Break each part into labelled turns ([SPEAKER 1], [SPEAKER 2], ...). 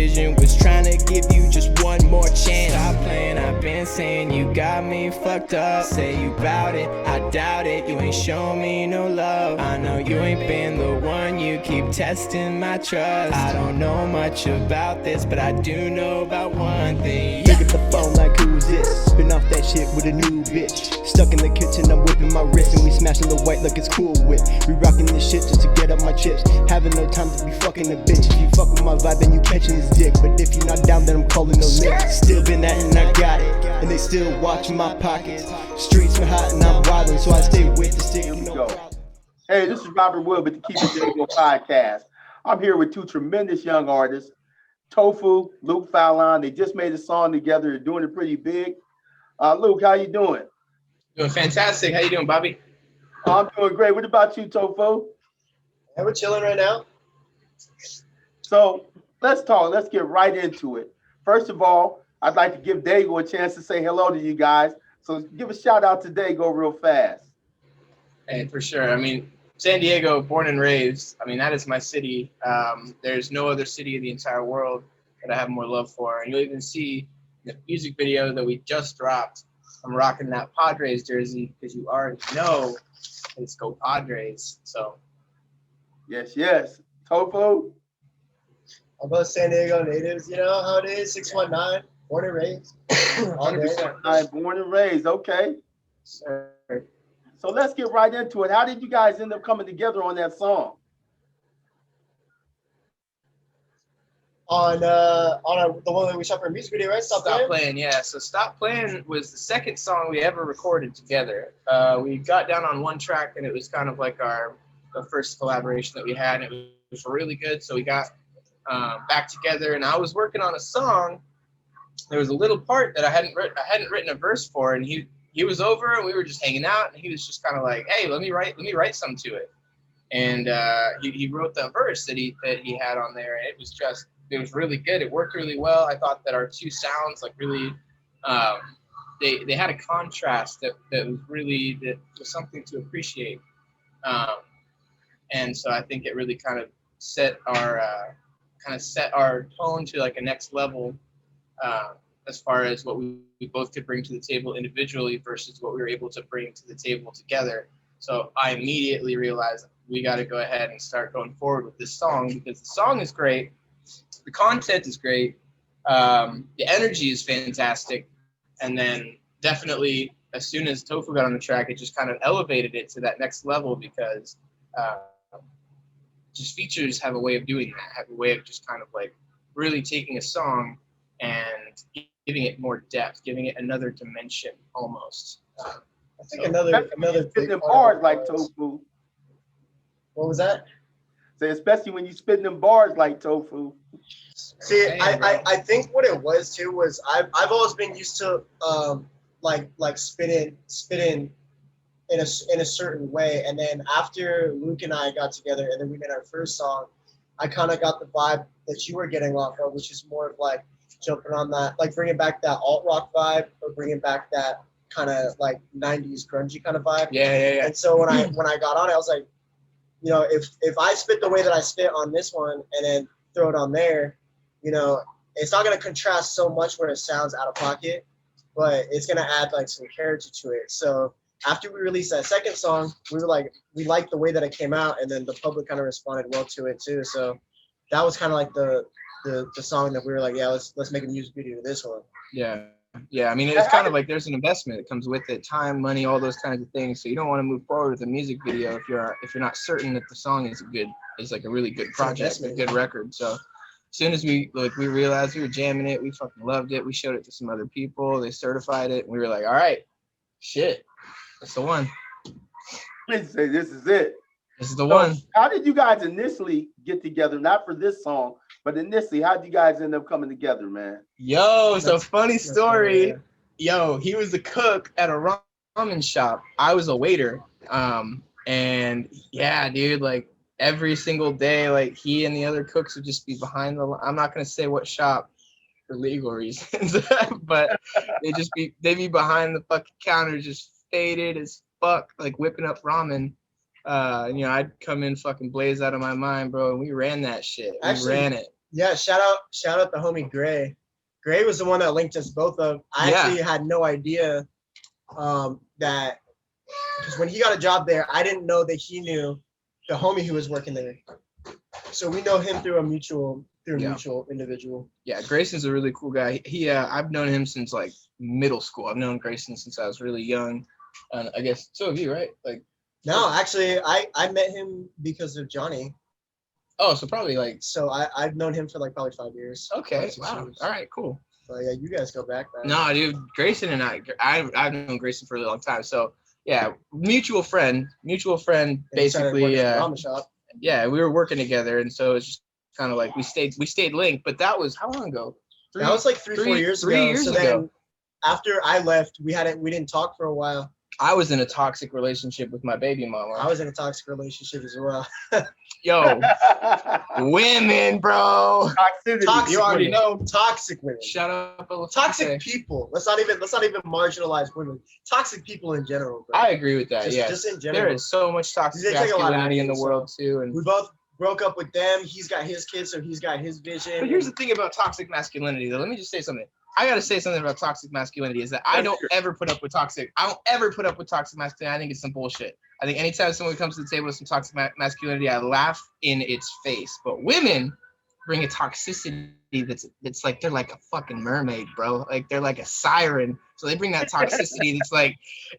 [SPEAKER 1] decision was trying to give you just one more chance. Stop playing, I've been saying you got me fucked up. Say you bout it, I doubt it. You ain't shown me no love. I know you ain't been the one, you keep testing my trust. I don't know much about this, but I do know about one thing.
[SPEAKER 2] Look at the phone like who's this? Spin off that shit with a new bitch. Stuck in the kitchen, I'm whipping my wrist, and we smashing the white like it's Cool Whip. We rocking this shit just to get up my chips. Having no time to be fucking a bitch. If you fuck with my vibe, then you catching this dick. But if you're not down, then I'm calling no lick. Still been at it and I got it, and they still watching my pockets. Streets been hot and I'm wildin', so I stay with the stick.
[SPEAKER 3] Here we go. Hey, this is Robert Wood with the Keep It Digital podcast. I'm here with two tremendous young artists, Tofu, Luke Fallon. They just made a song together. They're doing it pretty big. Luke, how you doing?
[SPEAKER 4] Doing fantastic. How you doing, Bobby?
[SPEAKER 3] I'm doing great. What about you, Tofu?
[SPEAKER 5] Yeah, we're chilling right now.
[SPEAKER 3] So let's talk. Let's get right into it. First of all, I'd like to give Dago a chance to say hello to you guys. So give a shout out to Dago real fast.
[SPEAKER 4] Hey, for sure. I mean, San Diego, born and raised. I mean, that is my city. There's no other city in the entire world that I have more love for. And you'll even see the music video that we just dropped. I'm rocking that Padres jersey because you already know it's Go Padres. So,
[SPEAKER 3] Yes, yes. Tofu?
[SPEAKER 5] I'm both San Diego natives, you know how it is, 619, born and raised. All day.
[SPEAKER 3] 100% born and raised. Okay.
[SPEAKER 4] sir.
[SPEAKER 3] So let's get right into it. How did you guys end up coming together on that song?
[SPEAKER 5] On the one that we shot for a music video, right?
[SPEAKER 4] Stop Playing, yeah. So Stop Playing was the second song we ever recorded together. We got down on one track, and it was kind of like the first collaboration that we had, and it was really good. So we got back together, and I was working on a song. There was a little part that I hadn't written a verse for, and he was over, and we were just hanging out, and he was just kind of like, "Hey, let me write something to it." And he wrote the verse that he had on there, and it was really good. It worked really well. I thought that our two sounds like really they had a contrast that was something to appreciate. And so I think it really kind of set our tone to like a next level as far as what we both could bring to the table individually versus what we were able to bring to the table together. So I immediately realized we got to go ahead and start going forward with this song because the song is great. The content is great. The energy is fantastic. And then definitely as soon as Tofu got on the track, it just kind of elevated it to that next level because just features have a way of doing that, have a way of just kind of like really taking a song and giving it more depth, giving it another dimension almost.
[SPEAKER 5] I think another
[SPEAKER 3] Spitting
[SPEAKER 5] big
[SPEAKER 3] bars
[SPEAKER 5] part
[SPEAKER 3] like
[SPEAKER 5] was-
[SPEAKER 3] Tofu.
[SPEAKER 5] What was that?
[SPEAKER 3] So especially when you spitting them bars like Tofu.
[SPEAKER 5] See,
[SPEAKER 4] Hey,
[SPEAKER 5] I think what it was too was I've always been used to like spitting in a certain way, and then after Luke and I got together and then we made our first song, I kind of got the vibe that you were getting off of, which is more of like jumping on that, like bringing back that alt rock vibe or bringing back that kind of like 90s grungy kind of vibe.
[SPEAKER 4] Yeah.
[SPEAKER 5] And so when I got on it, I was like, you know, if I spit the way that I spit on this one and then throw it on there, you know, it's not going to contrast so much where it sounds out of pocket, but it's going to add like some character to it. So after we released that second song, we were like, we liked the way that it came out, and then the public kind of responded well to it too. So that was kind of like the song that we were like, yeah, let's make a music video to this one.
[SPEAKER 4] Yeah. I mean, it's kind of like there's an investment that comes with it, time, money, all those kinds of things. So you don't want to move forward with a music video if you're not certain that the song is like a really good project, a good record. So as soon as we realized we were jamming it, we fucking loved it. We showed it to some other people. They certified it, and we were like, all right, shit, that's the one.
[SPEAKER 3] Please say this is it.
[SPEAKER 4] This is the one.
[SPEAKER 3] How did you guys initially get together? Not for this song, but initially, how did you guys end up coming together, man?
[SPEAKER 4] Yo, so funny story.
[SPEAKER 5] Yeah.
[SPEAKER 4] Yo, he was the cook at a ramen shop. I was a waiter. And yeah, dude, like every single day, like he and the other cooks would just be behind I'm not gonna say what shop for legal reasons, but they'd be behind the fucking counter, just faded as fuck, like whipping up ramen. You know, I'd come in fucking blaze out of my mind, bro, and we ran that shit. We ran it.
[SPEAKER 5] Yeah, shout out the homie Gray. Gray was the one that linked us both up. I actually had no idea that, because when he got a job there, I didn't know that he knew the homie who was working there. So we know him through a mutual individual.
[SPEAKER 4] Yeah, Grayson's a really cool guy. I've known him since like middle school. I've known Grayson since I was really young, and I guess so have you, right? Like,
[SPEAKER 5] no, actually, I met him because of Johnny.
[SPEAKER 4] Oh, so probably like.
[SPEAKER 5] So I've known him for like probably 5 years.
[SPEAKER 4] Okay, wow. All right, cool.
[SPEAKER 5] So yeah, you guys go back, man.
[SPEAKER 4] No, dude, Grayson and I've known Grayson for a long time. So yeah, mutual friend, basically. Yeah, we were working together, and so it's just kind of like we stayed linked. But that was how long ago?
[SPEAKER 5] That was like 3-4 years ago. So then after I left, we didn't talk for a while.
[SPEAKER 4] I was in a toxic relationship with my baby mama.
[SPEAKER 5] I was in a toxic relationship as well.
[SPEAKER 4] Yo, women, bro.
[SPEAKER 3] Toxicity.
[SPEAKER 5] You already know toxic women.
[SPEAKER 4] Shut up.
[SPEAKER 5] Toxic people. Let's not even marginalize women. Toxic people in general, bro.
[SPEAKER 4] I agree with that.
[SPEAKER 5] Just in general.
[SPEAKER 4] There is so much toxic masculinity in the world too, and
[SPEAKER 5] we both broke up with them. He's got his kids, so he's got his vision.
[SPEAKER 4] But here's the thing about toxic masculinity, though. Let me just say something. I gotta say something about toxic masculinity is that I don't ever put up with toxic masculinity. I think it's some bullshit. I think anytime someone comes to the table with some toxic masculinity, I laugh in its face. But women bring a toxicity that's like they're like a fucking mermaid, bro. Like they're like a siren. So they bring that toxicity.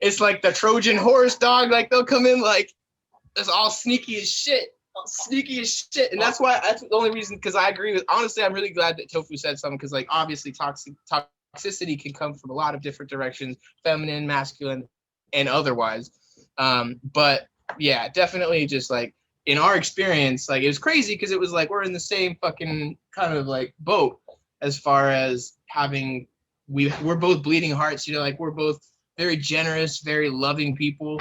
[SPEAKER 4] It's like the Trojan horse, dog. Like they'll come in like it's all sneaky as shit. And that's the only reason, because I agree with, honestly, I'm really glad that Tofu said something, because like obviously toxicity can come from a lot of different directions, feminine, masculine, and otherwise. But yeah, definitely just like in our experience, like it was crazy because it was like we're in the same fucking kind of like boat as far as having we're both bleeding hearts, you know, like we're both very generous, very loving people.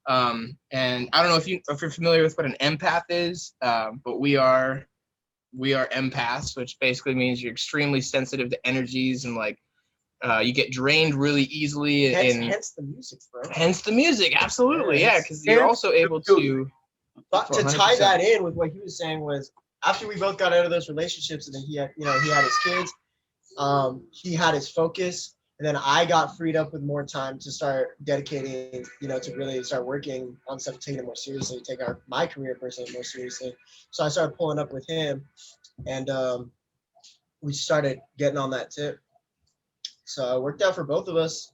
[SPEAKER 4] And I don't know if you're familiar with what an empath is, but we are empaths, which basically means you're extremely sensitive to energies and like you get drained really easily.
[SPEAKER 5] Hence the music, bro.
[SPEAKER 4] Hence the music, absolutely, yeah, because you're also able to.
[SPEAKER 5] But to tie that in with what he was saying was after we both got out of those relationships and then he had his kids, he had his focus. And then I got freed up with more time to start dedicating, to really start working on stuff, taking it more seriously, take my career personally more seriously. So I started pulling up with him, and we started getting on that tip. So it worked out for both of us.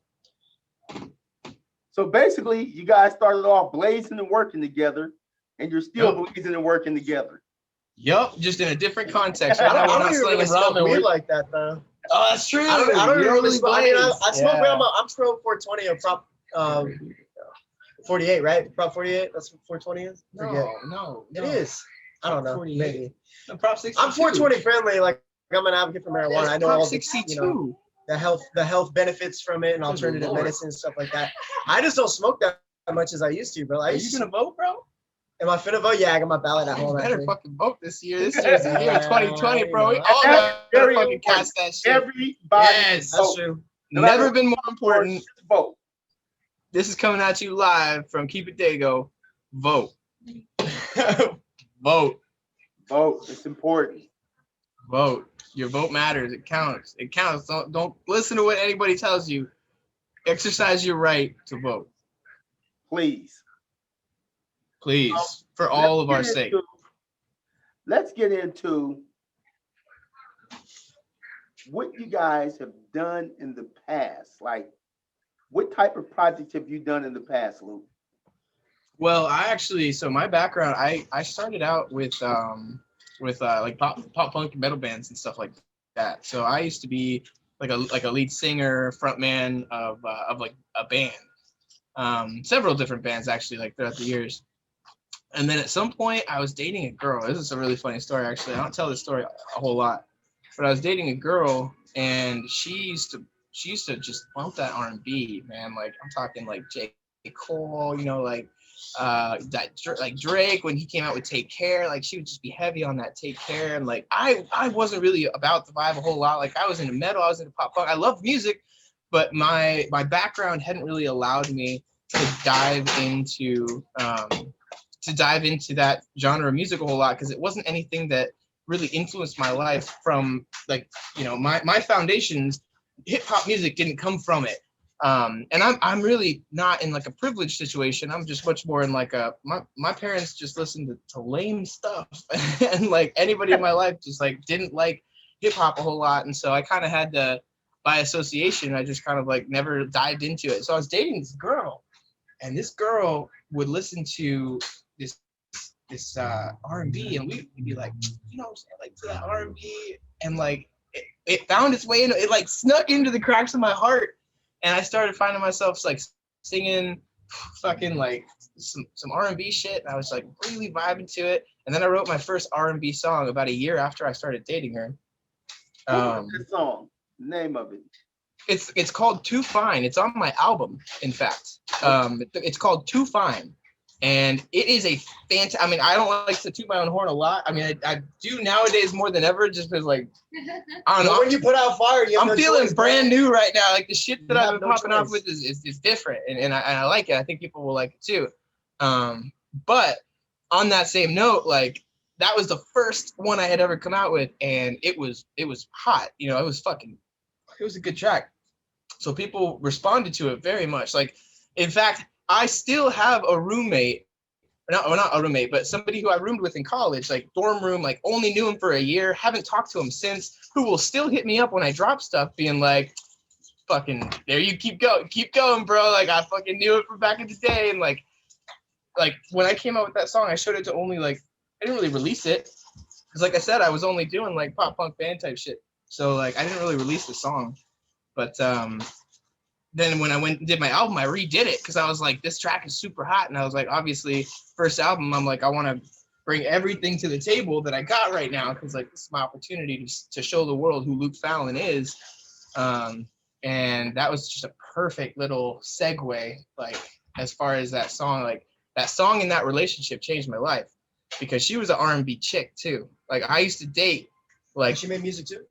[SPEAKER 3] So basically, you guys started off blazing and working together, and you're still blazing and working together.
[SPEAKER 4] Yup, just in a different context.
[SPEAKER 5] I don't even really smoke weed like that, though.
[SPEAKER 4] Oh, that's true.
[SPEAKER 5] I don't really smoke. I mean, I smoke weed. I'm pro 420 or prop 48, right? Prop 48. That's what 420 is.
[SPEAKER 4] No,
[SPEAKER 5] it is. I don't know. 48. Maybe.
[SPEAKER 4] Prop 62.
[SPEAKER 5] I'm 420 friendly. Like I'm an advocate for marijuana. I know all
[SPEAKER 4] the
[SPEAKER 5] the health benefits from it and alternative medicine and stuff like that. I just don't smoke that much as I used to, bro.
[SPEAKER 4] Are you gonna vote, bro?
[SPEAKER 5] Am I finna vote? Yeah, I got my ballot at home.
[SPEAKER 4] You better fucking vote this year. This year's the year of 2020, bro. We all gotta fucking cast that shit.
[SPEAKER 3] Everybody,
[SPEAKER 4] yes,
[SPEAKER 5] that's true.
[SPEAKER 4] Never been more important.
[SPEAKER 3] Vote.
[SPEAKER 4] This is coming at you live from Keep It Dago. Vote. Vote.
[SPEAKER 3] Vote. It's important.
[SPEAKER 4] Vote. Your vote matters. It counts. It counts. Don't listen to what anybody tells you. Exercise your right to vote.
[SPEAKER 3] Please,
[SPEAKER 4] for all of our sake.
[SPEAKER 3] Let's get into what you guys have done in the past. Like, what type of projects have you done in the past, Luke?
[SPEAKER 4] Well, so my background, I started out with like pop punk metal bands and stuff like that. So I used to be like a lead singer, frontman of like a band, several different bands actually, like throughout the years. And then at some point I was dating a girl. This is a really funny story, actually. I don't tell this story a whole lot, but I was dating a girl and she used to just bump that R&B, man. Like I'm talking like J. Cole, like like Drake when he came out with Take Care. Like she would just be heavy on that Take Care. And like I wasn't really about the vibe a whole lot. Like I was into metal, I was into pop punk. I love music, but my background hadn't really allowed me to dive into that genre of music a whole lot because it wasn't anything that really influenced my life from like, you know, my foundations, hip hop music didn't come from it. And I'm really not in like a privileged situation. I'm just much more in like my parents just listened to lame stuff and like anybody in my life just like didn't like hip hop a whole lot. And so I kind of had to, by association, I just kind of like never dived into it. So I was dating this girl, and this girl would listen to this R&B, and we'd be like, you know, like to that R&B, and like it found its way in, it like snuck into the cracks of my heart, and I started finding myself like singing fucking like some R&B shit, and I was like really vibing to it. And then I wrote my first R&B song about a year after I started dating her.
[SPEAKER 3] What was the song? The name of it?
[SPEAKER 4] It's called Too Fine. It's on my album, in fact. It's called Too Fine. And it is a fantastic, I mean, I don't like to toot my own horn a lot. I mean, I do nowadays more than ever, just because like, I don't know.
[SPEAKER 5] When you put out fire, you have
[SPEAKER 4] I'm
[SPEAKER 5] no
[SPEAKER 4] feeling
[SPEAKER 5] choice,
[SPEAKER 4] brand
[SPEAKER 5] man.
[SPEAKER 4] new right now. Like the shit that
[SPEAKER 5] You
[SPEAKER 4] I've
[SPEAKER 5] have
[SPEAKER 4] been
[SPEAKER 5] no
[SPEAKER 4] popping off
[SPEAKER 5] choice.
[SPEAKER 4] with is different. And I like it. I think people will like it too. But on that same note, like that was the first one I had ever come out with. And it was hot. You know, it was a good track. So people responded to it very much. Like, in fact, I still have a roommate, not a roommate, but somebody who I roomed with in college, like dorm room, like only knew him for a year, haven't talked to him since, who will still hit me up when I drop stuff being like, fucking, there you keep going, bro. Like, I fucking knew it from back in the day. And like when I came out with that song, I showed it to only like, I didn't really release it. Because like I said, I was only doing like pop punk band type shit. So like, I didn't really release the song. But then when I went and did my album, I redid it because I was like, this track is super hot. And I was like, obviously, first album, I'm like, I want to bring everything to the table that I got right now because like this is my opportunity to show the world who Luke Fallon is. And that was just a perfect little segue, like as far as that song, like that song and that relationship changed my life because she was an R&B chick too. Like I used to date, like
[SPEAKER 5] She made music too.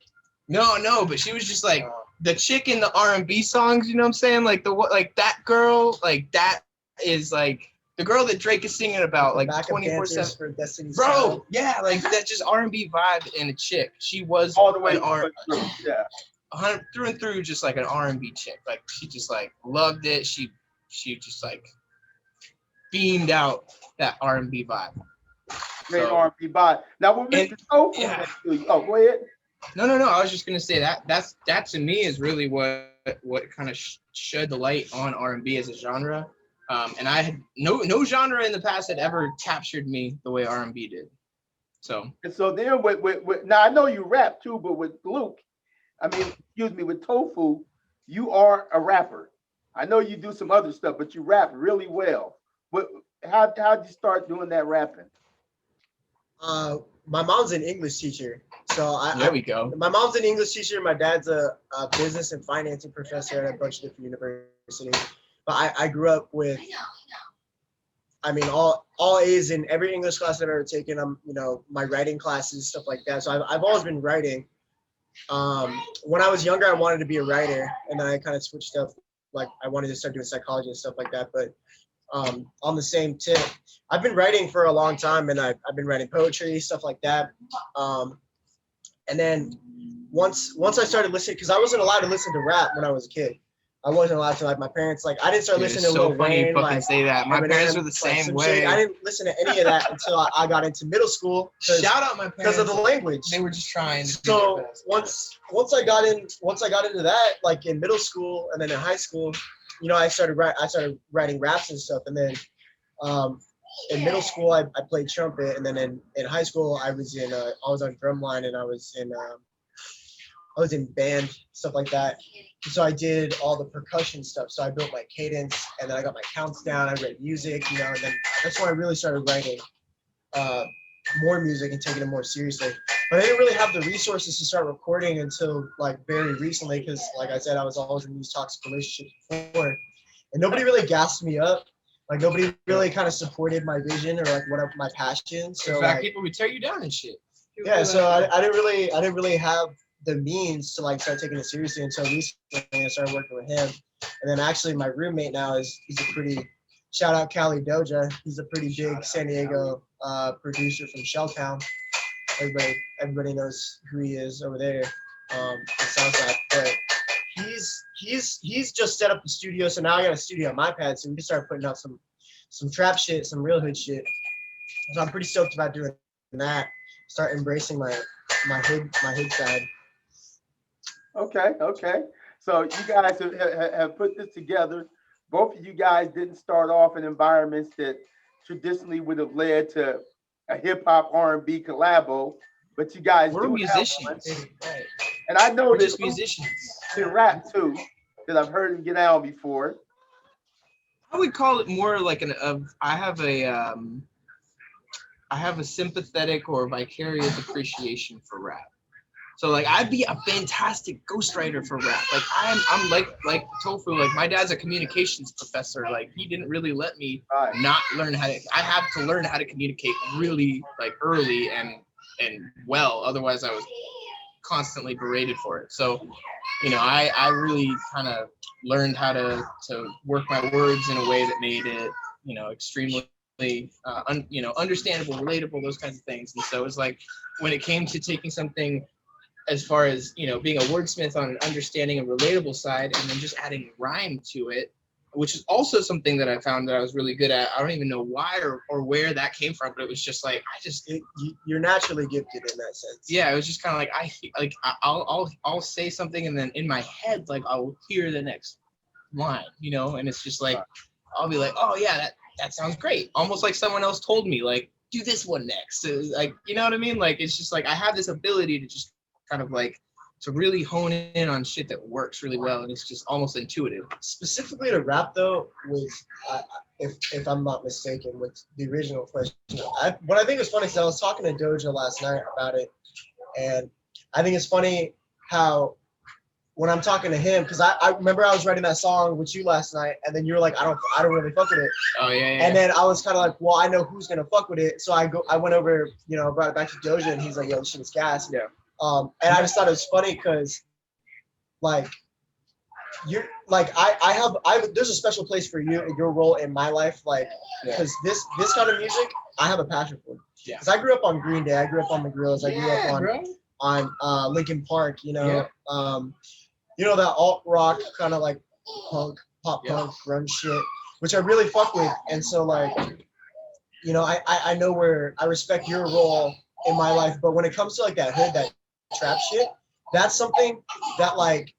[SPEAKER 4] No, but she was just like the chick in the R&B songs, you know what I'm saying? Like that girl, like that is like the girl that Drake is singing about, like 24/7.
[SPEAKER 5] For Destiny's
[SPEAKER 4] Bro,
[SPEAKER 5] Child.
[SPEAKER 4] yeah, like that's just R&B vibe in a chick. She was
[SPEAKER 3] All the way
[SPEAKER 4] an
[SPEAKER 3] yeah.
[SPEAKER 4] 100 through and through, just like an R&B chick. Like she just like loved it. She just like beamed out that R&B vibe.
[SPEAKER 3] Great
[SPEAKER 4] So-
[SPEAKER 3] R&B vibe. Now with Mr. Tofu,
[SPEAKER 4] yeah.
[SPEAKER 3] oh, go ahead.
[SPEAKER 4] No. I was just gonna say that to me is really what kind of shed the light on R&B as a genre. And I had no genre in the past had ever captured me the way R&B did. So.
[SPEAKER 3] And so then with now I know you rap too, but with Luke, with Tofu, you are a rapper. I know you do some other stuff, but you rap really well. How'd you start doing that rapping?
[SPEAKER 5] My mom's an English teacher, so
[SPEAKER 4] There we go.
[SPEAKER 5] My mom's an English teacher. My dad's a business and financing professor at a bunch of different universities. But I grew up with, all A's in every English class I've ever taken. My writing classes, stuff like that. So I've always been writing. When I was younger, I wanted to be a writer, and then I kind of switched up. Like I wanted to start doing psychology and stuff like that. But on the same tip, I've been writing for a long time, and I've been writing poetry, stuff like that. And then once I started listening, because I wasn't allowed to listen to rap when I was a kid. I wasn't allowed to. Like my parents, like I didn't start listening to Lil
[SPEAKER 4] funny you
[SPEAKER 5] Wayne.
[SPEAKER 4] fucking
[SPEAKER 5] Like
[SPEAKER 4] say that. My
[SPEAKER 5] Eminem,
[SPEAKER 4] parents were the
[SPEAKER 5] like,
[SPEAKER 4] same
[SPEAKER 5] some
[SPEAKER 4] way.
[SPEAKER 5] shit. I didn't listen to any of that until I got into middle school.
[SPEAKER 4] Shout out my parents
[SPEAKER 5] because of the language.
[SPEAKER 4] They were just trying to do
[SPEAKER 5] So
[SPEAKER 4] their best.
[SPEAKER 5] once I got into that, like in middle school and then in high school, I started writing raps and stuff. And then in middle school, I played trumpet, and then in high school, I was on drumline, and I was in band, stuff like that. So I did all the percussion stuff. So I built my cadence, and then I got my counts down. I read music, and then that's when I really started writing more music and taking it more seriously. But I didn't really have the resources to start recording until like very recently, because like I said, I was always in these toxic relationships before, and nobody really gassed me up. Like nobody really kind of supported my vision or like my passion. So
[SPEAKER 4] In fact,
[SPEAKER 5] like,
[SPEAKER 4] people would tear you down and shit.
[SPEAKER 5] yeah, so I didn't really have the means to like start taking it seriously until recently. I started working with him, and then actually my roommate now he's a pretty, shout out Cali Doja. He's a pretty big San Diego producer from Shelltown, everybody knows who he is over there. It sounds like, but he's just set up the studio, so now I got a studio on my pad, so we can start putting out some trap shit, some real hood shit. So I'm pretty stoked about doing that. Start embracing my hood side.
[SPEAKER 3] Okay. So you guys have put this together. Both of you guys didn't start off in environments that traditionally would have led to a hip hop R&B collabo, but you guys
[SPEAKER 4] We're musicians, right?
[SPEAKER 3] And I know
[SPEAKER 4] We're
[SPEAKER 3] that
[SPEAKER 4] just musicians.
[SPEAKER 3] can rap too, because I've heard him get out before.
[SPEAKER 4] I would call it more like I have a sympathetic or vicarious appreciation for rap. So like I'd be a fantastic ghostwriter for rap. Like I'm like Tofu. Like my dad's a communications professor. Like he didn't really let me not learn how to. I had to learn how to communicate really like early and well. Otherwise, I was constantly berated for it. So, you know, I really kind of learned how to work my words in a way that made it, you know, extremely understandable, relatable, those kinds of things. And so it's like when it came to taking something as far as, you know, being a wordsmith on an understanding and relatable side, and then just adding rhyme to it, which is also something that I found that I was really good at. I don't even know why or where that came from, but it was just like,
[SPEAKER 5] you're naturally gifted in that sense.
[SPEAKER 4] Yeah, it was just kind of like, I'll say something, and then in my head, like I'll hear the next line, you know, and it's just like, I'll be like, oh yeah, that sounds great. Almost like someone else told me, like, do this one next. So like, you know what I mean? Like, it's just like, I have this ability to just kind of like, to really hone in on shit that works really well, and it's just almost intuitive.
[SPEAKER 5] Specifically to rap though, was if I'm not mistaken, with the original question, what I think is funny is I was talking to Doja last night about it, and I think it's funny how when I'm talking to him, because I remember I was writing that song with you last night, and then you were like, I don't really fuck with it.
[SPEAKER 4] Oh yeah.
[SPEAKER 5] And then I was kind of like, well, I know who's gonna fuck with it, so I went over, you know, brought it back to Doja, and he's like, yo, this shit is gas.
[SPEAKER 4] Yeah.
[SPEAKER 5] And I just thought it was funny because, like, you're like there's a special place for you and your role in my life, like, because this kind of music I have a passion for.
[SPEAKER 4] Yeah.
[SPEAKER 5] Because I grew up on Green Day, I grew up on the Gorillaz, I grew up on Linkin Park, you know, you know, that alt rock kind of like pop punk grunge shit, which I really fuck with, and so like, you know, I know where I respect your role in my life, but when it comes to like that hood, that trap shit, that's something that like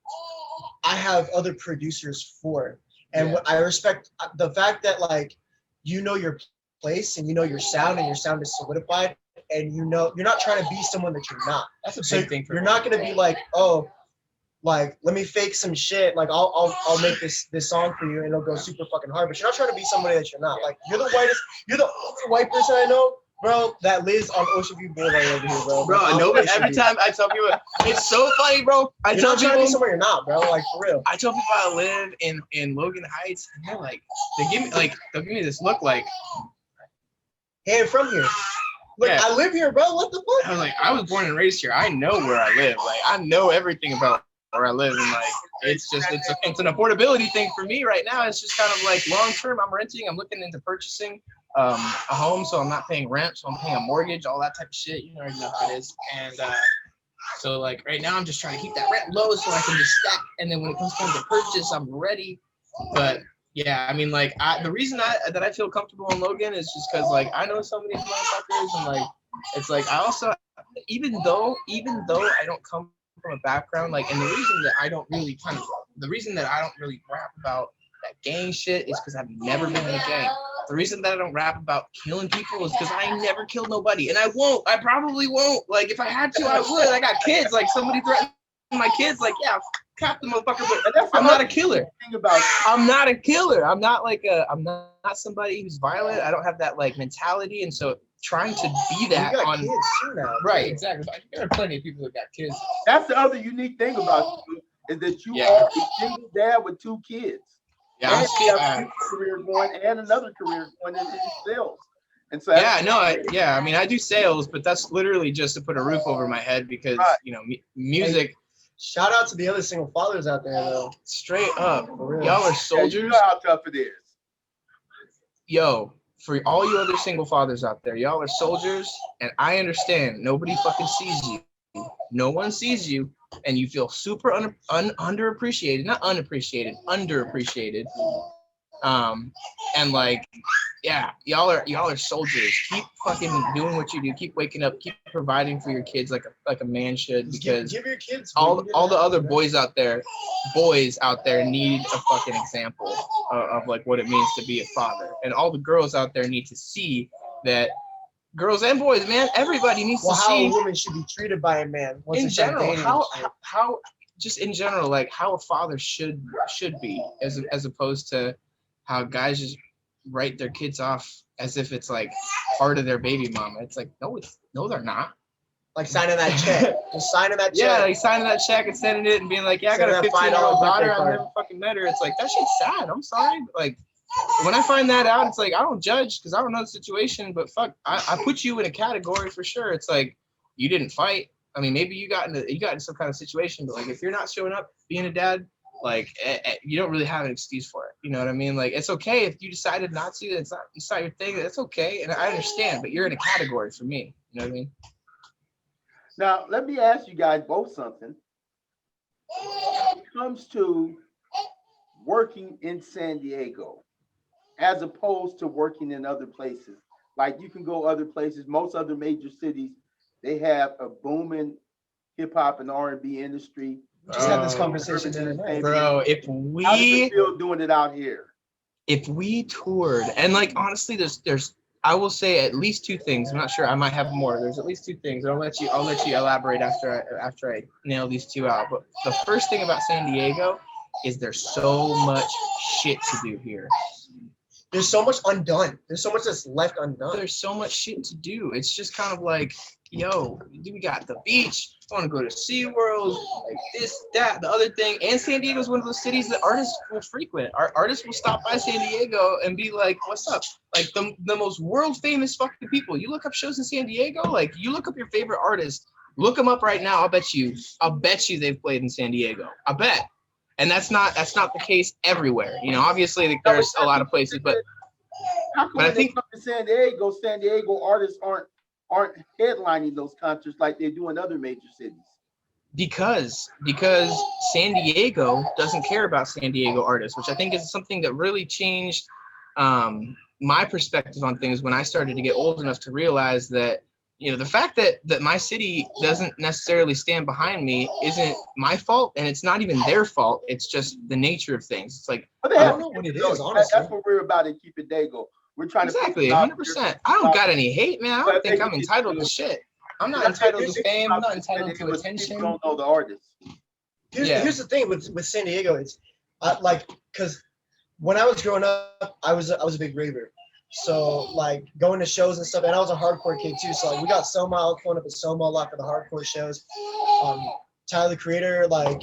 [SPEAKER 5] I have other producers for, and what I respect the fact that like, you know, your place and you know your sound, and your sound is solidified, and you know you're not trying to be someone that you're not.
[SPEAKER 4] That's a big thing for
[SPEAKER 5] you're
[SPEAKER 4] me.
[SPEAKER 5] not going to be like, oh, like, let me fake some shit, like I'll make this song for you and it'll go super fucking hard, but you're not trying to be somebody that you're not. Like, you're the only white person I know, bro, that lives on Ocean View Boulevard over here, bro.
[SPEAKER 4] Bro, I know, but every time I tell people, it's so funny, bro. I
[SPEAKER 5] you're
[SPEAKER 4] tell
[SPEAKER 5] not trying to
[SPEAKER 4] people
[SPEAKER 5] be somewhere you're not, bro. Like, for real.
[SPEAKER 4] I tell people I live in Logan Heights, and they're like, they'll give me this look like,
[SPEAKER 5] hey, I'm from here. Like,
[SPEAKER 4] yeah.
[SPEAKER 5] I live here, bro. What the fuck?
[SPEAKER 4] I was like, I was born and raised here. I know where I live. Like, I know everything about where I live, and like, it's an affordability thing for me right now. It's just kind of like long term. I'm renting. I'm looking into purchasing a home, so I'm not paying rent, so I'm paying a mortgage, all that type of shit. You already know how it is. And so like right now, I'm just trying to keep that rent low so I can just stack. And then when it comes time to purchase, I'm ready. But yeah, I mean, like, the reason that I feel comfortable in Logan is just because like I know so many motherfuckers, and like it's like I also, even though I don't come from a background like, and the reason that I don't really rap about that gang shit is because I've never been in a gang. The reason that I don't rap about killing people is because I never killed nobody, and I won't. I probably won't. Like, if I had to, I would. I got kids. Like, somebody threatened my kids. Like, yeah, cap the motherfucker. But I'm not a killer. I'm not a killer. I'm not like I'm not somebody who's violent. I don't have that like mentality, and so trying to be that
[SPEAKER 5] you got
[SPEAKER 4] on
[SPEAKER 5] kids too now.
[SPEAKER 4] right, exactly. There are plenty of people that got kids.
[SPEAKER 3] That's the other unique thing about you, is that you are a single dad with 2 kids.
[SPEAKER 4] Yeah,
[SPEAKER 3] and you have a career going and another career going in sales. And so
[SPEAKER 4] I mean, I do sales, but that's literally just to put a roof over my head because you know, music.
[SPEAKER 5] Hey, shout out to the other single fathers out there, though.
[SPEAKER 4] Straight up, y'all are soldiers.
[SPEAKER 3] You know how tough it is.
[SPEAKER 4] Yo, for all you other single fathers out there, y'all are soldiers, and I understand nobody fucking sees you. No one sees you, and you feel super underappreciated, not unappreciated, underappreciated. And like, yeah, y'all are soldiers. Keep fucking doing what you do. Keep waking up. Keep providing for your kids like a man should, because
[SPEAKER 5] give your kids
[SPEAKER 4] all the other boys out there need a fucking example of like what it means to be a father, and all the girls out there need to see that. Girls and boys, man, everybody needs to see
[SPEAKER 5] how a woman should be treated by a man.
[SPEAKER 4] In general, how just in general, like how a father should be, as opposed to how guys just write their kids off as if it's like part of their baby mama. It's like, no, they're not.
[SPEAKER 5] Like signing that check. Just signing that check.
[SPEAKER 4] Yeah, like signing that check and sending it and being like, yeah, I got a 15-year-old daughter. I never fucking met her. It's like, that shit's sad. I'm sorry. Like, when I find that out, it's like, I don't judge because I don't know the situation, but fuck, I put you in a category for sure. It's like, you didn't fight. I mean, maybe you got in some kind of situation, but like, if you're not showing up, being a dad, like, you don't really have an excuse for it. You know what I mean? Like, it's okay if you decided not to. It's not your thing. That's okay, and I understand. But you're in a category for me. You know what I mean?
[SPEAKER 3] Now, let me ask you guys both something. When it comes to working in San Diego, as opposed to working in other places, like you can go other places. Most other major cities, they have a booming hip hop and R&B industry.
[SPEAKER 5] We just had this conversation today,
[SPEAKER 4] bro.
[SPEAKER 3] How does it feel doing it out here?
[SPEAKER 4] If we toured, and like honestly, there's I will say at least two things. I'm not sure. I might have more. There's at least two things. I'll let you elaborate after I nail these two out. But the first thing about San Diego is there's so much shit to do here.
[SPEAKER 5] There's so much undone. There's so much that's left undone.
[SPEAKER 4] There's so much shit to do. It's just kind of like, yo, we got the beach. I want to go to SeaWorld, like this, that, the other thing. And San Diego is one of those cities that artists will frequent. Our artists will stop by San Diego and be like, what's up? Like the most world famous fucking people. You look up shows in San Diego, like you look up your favorite artist, look them up right now. I'll bet you they've played in San Diego. I bet. And that's not the case everywhere. You know, obviously like, there's a lot of places, but
[SPEAKER 3] how come when they come to San Diego artists aren't headlining those concerts like they do in other major cities?
[SPEAKER 4] Because San Diego doesn't care about San Diego artists, which I think is something that really changed my perspective on things when I started to get old enough to realize that, you know, the fact that my city doesn't necessarily stand behind me isn't my fault, and it's not even their fault. It's just the nature of things. It's like,
[SPEAKER 5] I don't know what it is, honestly.
[SPEAKER 3] That's what we're about in Keep It Dago. We're trying
[SPEAKER 4] exactly, to 100%. I don't got any hate, man. I don't think I'm entitled to shit. I'm not entitled to fame. I'm not entitled to attention.
[SPEAKER 3] You don't know the artists.
[SPEAKER 5] Here's the thing with San Diego. It's like, because when I was growing up, I was a big raver. So like going to shows and stuff, and I was a hardcore kid too. So like we got Soma, I was going up at Soma a lot for the hardcore shows. Tyler the Creator, like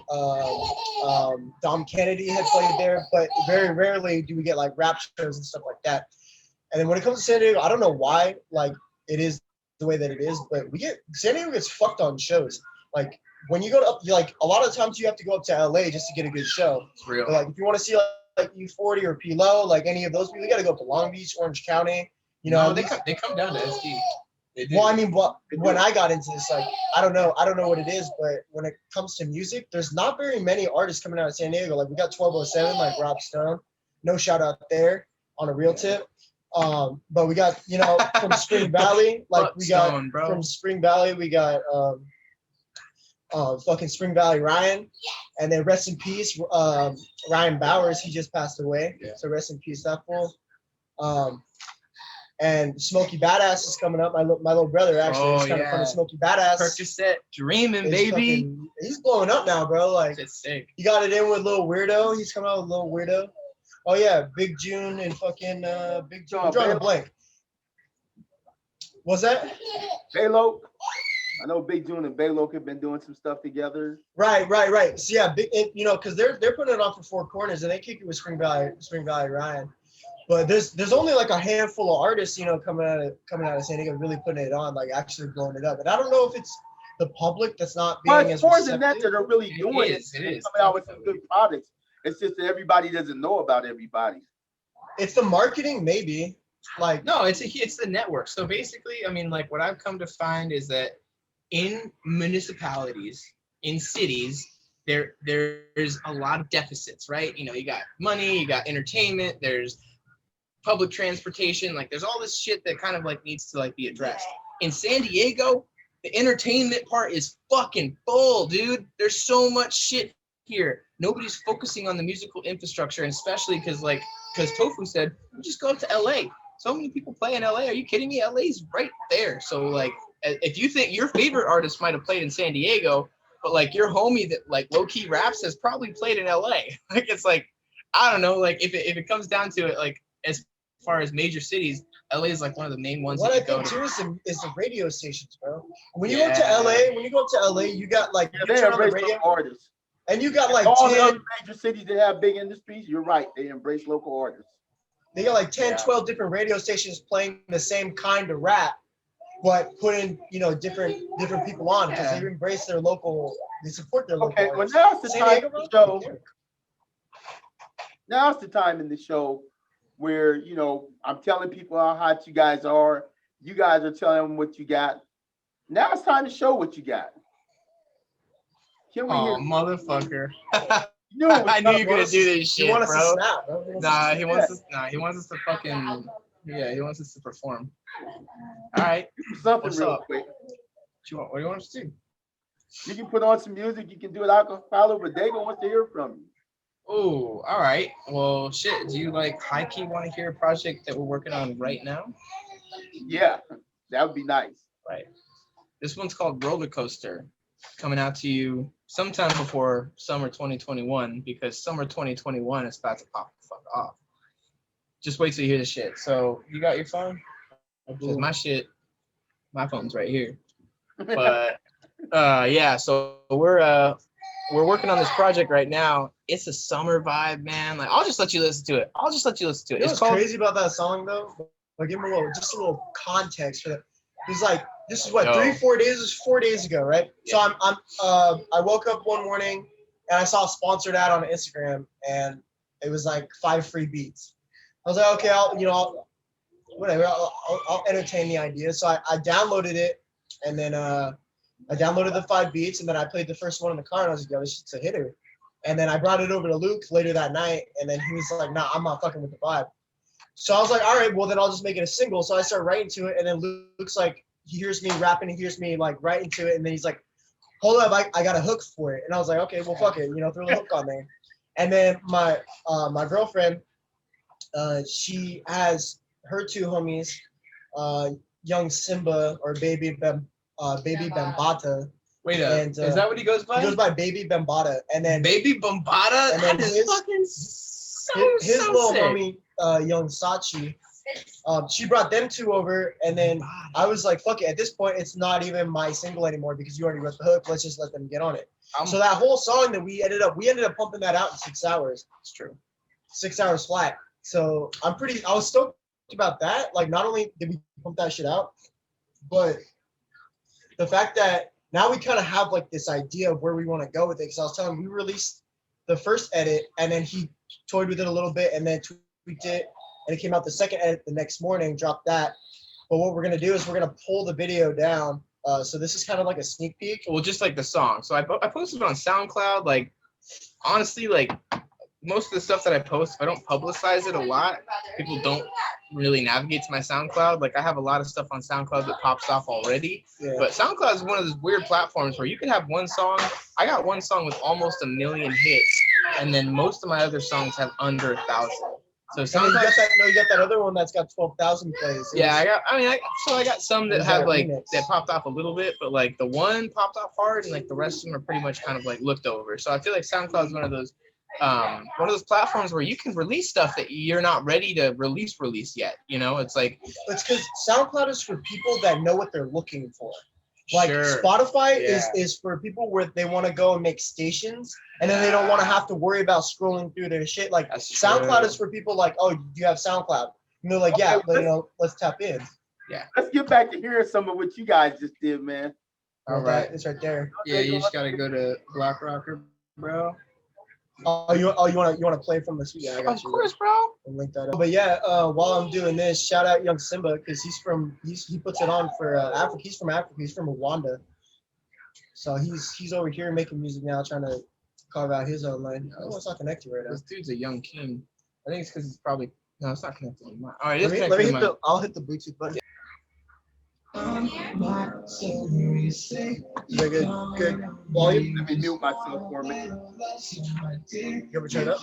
[SPEAKER 5] Dom Kennedy had played there, but very rarely do we get like rap shows and stuff like that. And then when it comes to San Diego, I don't know why like it is the way that it is, but San Diego gets fucked on shows. Like when you go to like a lot of times you have to go up to LA just to get a good show.
[SPEAKER 4] It's real.
[SPEAKER 5] But, like if you want to see like U40 or P-Low, like any of those people, you got to go up to Long Beach, Orange County. You know,
[SPEAKER 4] no, they come down to SD.
[SPEAKER 5] Well, I mean, when I got into this, like, I don't know what it is, but when it comes to music, there's not very many artists coming out of San Diego. Like we got 1207, like Rob Stone, no shout out there on a real tip. But we got, you know, from Spring Valley, like we got Stone, from Spring Valley, we got fucking Spring Valley Ryan, and then rest in peace, Ryan Bowers. He just passed away, so rest in peace, that fool. And Smokey Badass is coming up. My little brother actually is kind of fun of Smokey Badass.
[SPEAKER 4] Percocet, dreaming, baby.
[SPEAKER 5] He's blowing up now, bro. Like
[SPEAKER 4] it's sick.
[SPEAKER 5] He got it in with Lil Weirdo. He's coming out with Lil Weirdo. Oh yeah, Big June and fucking Big June. I'm drawing a blank. What's that?
[SPEAKER 3] Balo. I know Big June and Balo have been doing some stuff together.
[SPEAKER 5] Right. So yeah, you know, because they're putting it on for Four Corners and they kick it with Spring Valley Ryan. But there's only like a handful of artists, you know, coming out of San Diego, really putting it on, like actually blowing it up. And I don't know if it's the public that's not being as
[SPEAKER 3] more than that are really doing it.
[SPEAKER 4] It is
[SPEAKER 3] coming out with some good products. It's just that everybody doesn't know about everybody.
[SPEAKER 5] It's the marketing, maybe. Like
[SPEAKER 4] No, it's the network. So basically, I mean, like what I've come to find is that in municipalities, in cities, there's a lot of deficits, right? You know, you got money, you got entertainment, there's public transportation, like there's all this shit that kind of like needs to like be addressed. In San Diego, the entertainment part is fucking full, dude. There's so much shit here. Nobody's focusing on the musical infrastructure, and especially because Tofu said, just go to LA. So many people play in LA. Are you kidding me? LA's right there. So like, if you think your favorite artist might have played in San Diego, but like your homie that like low key raps has probably played in LA. Like it's like, I don't know. Like if it comes down to it, like as far as major cities, LA is like one of the main ones.
[SPEAKER 5] What
[SPEAKER 4] that
[SPEAKER 5] I
[SPEAKER 4] you go
[SPEAKER 5] think
[SPEAKER 4] to.
[SPEAKER 5] too is the radio stations, bro. When you go to LA, you got like you
[SPEAKER 3] They
[SPEAKER 5] turn on the
[SPEAKER 3] embrace
[SPEAKER 5] radio,
[SPEAKER 3] local artists.
[SPEAKER 5] and you got like
[SPEAKER 3] All the
[SPEAKER 5] 10,
[SPEAKER 3] other major cities that have big industries, you're right. They embrace local artists.
[SPEAKER 5] they got like 10, 12 different radio stations playing the same kind of rap, but putting, you know, different people on because they embrace their local, they support their local
[SPEAKER 3] Okay, well
[SPEAKER 5] artists.
[SPEAKER 3] now's the
[SPEAKER 5] San
[SPEAKER 3] time
[SPEAKER 5] Diego,
[SPEAKER 3] in the
[SPEAKER 5] bro?
[SPEAKER 3] show. Now's the time in the show where, you know, I'm telling people how hot you guys are. You guys are telling them what you got. Now it's time to show what you got. Can we
[SPEAKER 4] Oh,
[SPEAKER 3] hear?
[SPEAKER 4] motherfucker.
[SPEAKER 3] You knew it was
[SPEAKER 4] I knew you were
[SPEAKER 3] coming.
[SPEAKER 4] gonna do this
[SPEAKER 5] You
[SPEAKER 4] shit,
[SPEAKER 5] want us
[SPEAKER 4] bro.
[SPEAKER 5] to snap, bro?
[SPEAKER 4] He wants us to fucking, yeah, he wants us to perform. All right.
[SPEAKER 3] Something
[SPEAKER 4] What's
[SPEAKER 3] real
[SPEAKER 4] up?
[SPEAKER 3] quick.
[SPEAKER 4] What do you want us to do?
[SPEAKER 3] You can put on some music. You can do it acapella, but Dago wants to hear from you.
[SPEAKER 4] Oh, all right. Well, shit. Do you like high key want to hear a project that we're working on right now?
[SPEAKER 3] Yeah, that would be nice.
[SPEAKER 4] Right. This one's called Roller Coaster, coming out to you sometime before summer 2021, because summer 2021 is about to pop the fuck off. Just wait till you hear the shit. So you got your phone? Because my phone's right here. But yeah, so we're working on this project right now. It's a summer vibe, man. Like I'll just let you listen to it.
[SPEAKER 5] You know
[SPEAKER 4] It's
[SPEAKER 5] what's
[SPEAKER 4] called
[SPEAKER 5] crazy about that song though? Like give me just a little context for that. He's like, this is what
[SPEAKER 4] Yo.
[SPEAKER 5] 4 days ago, right?
[SPEAKER 4] Yeah.
[SPEAKER 5] So I woke up one morning and I saw a sponsored ad on Instagram and it was like 5 free beats. I was like, okay, I'll entertain the idea. So I downloaded it and then I downloaded the 5 beats and then I played the first one in the car and I was like, yo, this shit's a hitter. And then I brought it over to Luke later that night and then he was like, nah, I'm not fucking with the vibe. So I was like, all right, well then I'll just make it a single. So I start writing to it and then Luke's like, he hears me rapping, he hears me like writing to it and then he's like, hold up, I got a hook for it. And I was like, okay, well fuck it, throw the hook on there. And then my girlfriend, she has her 2 homies, young Simba or Baby Bambata.
[SPEAKER 4] wait
[SPEAKER 5] And,
[SPEAKER 4] is that what he goes by?
[SPEAKER 5] He goes by Baby Bambata. And then
[SPEAKER 4] Baby Bombada?
[SPEAKER 5] And then
[SPEAKER 4] That is
[SPEAKER 5] his-
[SPEAKER 4] fucking
[SPEAKER 5] his
[SPEAKER 4] so
[SPEAKER 5] little
[SPEAKER 4] sick.
[SPEAKER 5] homie, young Sachi, she brought them 2 over, and then I was like, fuck it. At this point, it's not even my single anymore because you already wrote the hook. Let's just let them get on it. So that whole song that we ended up pumping that out in 6 hours.
[SPEAKER 4] It's true.
[SPEAKER 5] 6 hours flat. So I was stoked about that. Like, not only did we pump that shit out, but the fact that now we kind of have like this idea of where we want to go with it. Because I was telling him we released the first edit, and then he toyed with it a little bit, and then tweaked it, and it came out the second edit the next morning. Dropped that. But what we're gonna do is we're gonna pull the video down. So this is kind of like a sneak peek.
[SPEAKER 4] Well, just like the song. So I posted it on SoundCloud. Like, honestly, like most of the stuff that I post, if I don't publicize it a lot, people don't really navigate to my SoundCloud. Like I have a lot of stuff on SoundCloud that pops off already.
[SPEAKER 5] Yeah.
[SPEAKER 4] But SoundCloud is one of those weird platforms where you can have one song. I got one song with almost 1 million hits, and then most of my other songs have under 1,000. So
[SPEAKER 5] And then you
[SPEAKER 4] SoundCloud.
[SPEAKER 5] got that other one that's got 12,000 plays.
[SPEAKER 4] Yeah, I got some that
[SPEAKER 5] Is
[SPEAKER 4] have
[SPEAKER 5] that
[SPEAKER 4] like
[SPEAKER 5] remix?
[SPEAKER 4] that popped off a little bit, but like the one popped off hard, and like the rest of them are pretty much kind of like looked over. So I feel like SoundCloud is one of those platforms where you can release stuff that you're not ready to release yet. It's like
[SPEAKER 5] It's because SoundCloud is for people that know what they're looking for. Like
[SPEAKER 4] Sure.
[SPEAKER 5] Spotify
[SPEAKER 4] Yeah.
[SPEAKER 5] is for people where they want to go and make stations, and then they don't want to have to worry about scrolling through their shit. Like
[SPEAKER 4] That's
[SPEAKER 5] SoundCloud
[SPEAKER 4] true.
[SPEAKER 5] is for people like, oh, do you have SoundCloud? And they're like, yeah,
[SPEAKER 3] Okay,
[SPEAKER 5] but, let's tap in.
[SPEAKER 3] Let's get back to hearing some of what you guys just did, man.
[SPEAKER 4] All right.
[SPEAKER 5] It's right there.
[SPEAKER 4] Yeah, you just gotta go to Block Rocker, bro.
[SPEAKER 5] Oh, you wanna play from the sweet? Yeah, I got
[SPEAKER 4] Of
[SPEAKER 5] you.
[SPEAKER 4] course, bro.
[SPEAKER 5] I'll link that up. But yeah, while I'm doing this, shout out Young Simba because he puts it on for Africa. He's from Africa. He's from Rwanda. So he's over here making music now, trying to carve out his own lane. I don't know, it's not connected right now.
[SPEAKER 4] This dude's a young king. I think it's because it's probably no, it's not connected to mine. All right,
[SPEAKER 5] Let
[SPEAKER 4] it's
[SPEAKER 5] me
[SPEAKER 4] connected
[SPEAKER 5] hit
[SPEAKER 4] to mine.
[SPEAKER 5] I'll hit the Bluetooth button. Is that good volume?
[SPEAKER 3] Let me mute myself for a minute.
[SPEAKER 5] You ever turn it up?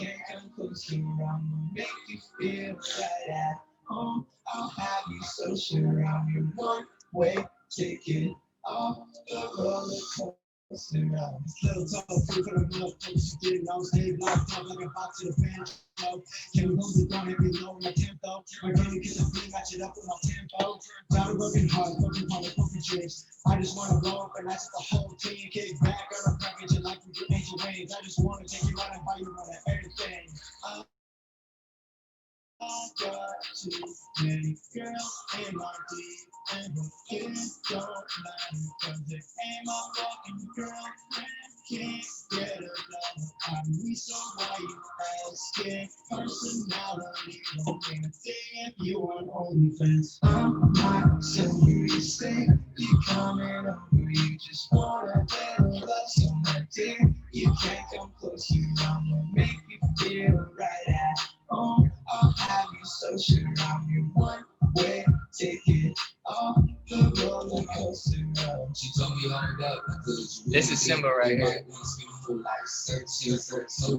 [SPEAKER 4] This is Simba right here.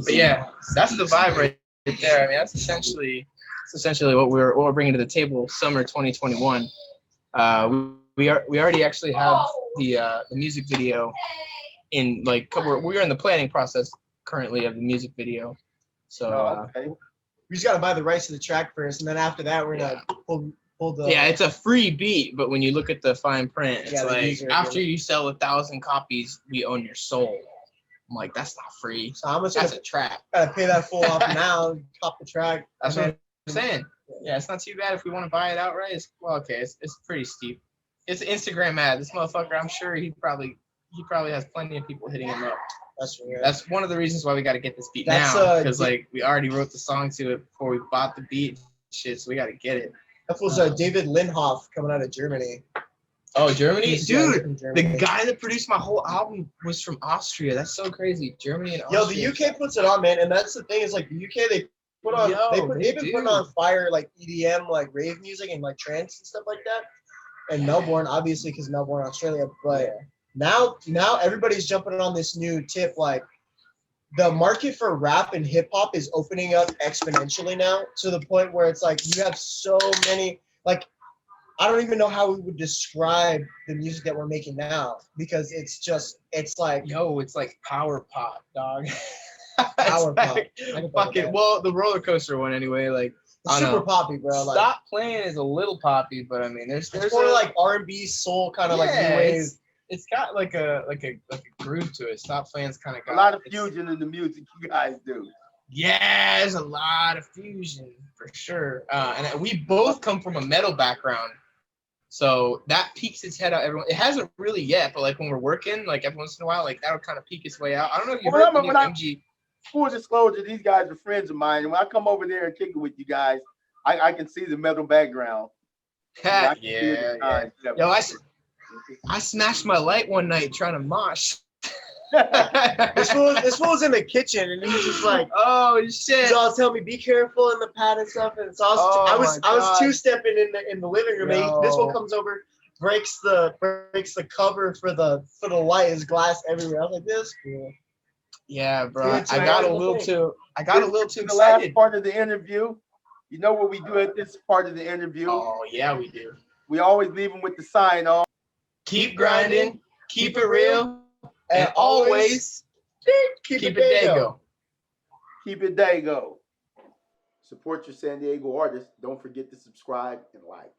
[SPEAKER 4] But yeah, that's the vibe right there. I mean, that's essentially what we're bringing to the table. Summer 2021. We already actually have the music video in like we're in the planning process currently of the music video. So
[SPEAKER 3] Okay.
[SPEAKER 5] We just gotta buy the rights to the track first, and then after that, we're gonna pull the.
[SPEAKER 4] yeah, it's a free beat, but when you look at the fine print, it's
[SPEAKER 5] Yeah, the
[SPEAKER 4] like
[SPEAKER 5] user
[SPEAKER 4] after
[SPEAKER 5] agreement.
[SPEAKER 4] you sell 1,000 copies, we own your soul. I'm like, that's not free.
[SPEAKER 5] So how much
[SPEAKER 4] That's a trap.
[SPEAKER 5] gotta pay that full off now, top the track.
[SPEAKER 4] That's
[SPEAKER 5] and
[SPEAKER 4] what I'm saying. Yeah, it's not too bad if we want to buy it outright. It's pretty steep. It's an Instagram ad. This motherfucker, I'm sure he probably has plenty of people hitting him up.
[SPEAKER 5] That's weird.
[SPEAKER 4] That's one of the reasons why we got to get this beat
[SPEAKER 5] That's,
[SPEAKER 4] now, because like we already wrote the song to it before we bought the beat, shit. So we got to get it.
[SPEAKER 5] That was David Lindhoff coming out of Germany.
[SPEAKER 4] Oh, Germany,
[SPEAKER 5] He's
[SPEAKER 4] dude!
[SPEAKER 5] from
[SPEAKER 4] The
[SPEAKER 5] Germany.
[SPEAKER 4] guy that produced my whole album was from Austria. That's so crazy. Germany and Austria.
[SPEAKER 5] Yo, the UK puts it on, man, and that's the thing is like the UK they put on they've been putting on fire like EDM, like rave music and like trance and stuff like that. And Melbourne, obviously, because Melbourne, Australia, but now everybody's jumping on this new tip. Like the market for rap and hip hop is opening up exponentially now to the point where it's like you have so many like. I don't even know how we would describe the music that we're making now because it's like
[SPEAKER 4] Yo, it's like power pop, dog.
[SPEAKER 5] Power pop.
[SPEAKER 4] Fucking well, the roller coaster one anyway. Like
[SPEAKER 5] it's super poppy, bro. Like,
[SPEAKER 4] Stop Playing is a little poppy, but I mean, there's
[SPEAKER 5] more like R&B, soul, kind of like new wave.
[SPEAKER 4] It's got like a groove to it. Stop Playing's kind of got
[SPEAKER 3] A lot of fusion in the music you guys do.
[SPEAKER 4] Yeah, there's a lot of fusion for sure. And we both come from a metal background. So that peeks its head out. Everyone, it hasn't really yet, but like when we're working, like every once in a while, like that'll kind of peek its way out. I don't know if you heard the new MG.
[SPEAKER 3] Full disclosure, these guys are friends of mine, and when I come over there and kick it with you guys, I can see the metal background.
[SPEAKER 4] Yeah. Yo, I smashed my light one night trying to mosh.
[SPEAKER 5] This fool's in the kitchen and he's just like,
[SPEAKER 4] oh shit.
[SPEAKER 5] He's all telling me be careful in the pad and stuff. And so I was two-stepping in the living room. And this one comes over, breaks the cover for the light. His glass everywhere. I was like, this is cool.
[SPEAKER 4] Yeah, bro. I got a little too excited.
[SPEAKER 3] The last part of the interview. You know what we do at this part of the interview?
[SPEAKER 4] Oh yeah, we do.
[SPEAKER 3] We always leave them with the sign off.
[SPEAKER 4] Keep grinding, keep it real. And always keep it Dago.
[SPEAKER 3] Keep it Dago. Support your San Diego artists. Don't forget to subscribe and like.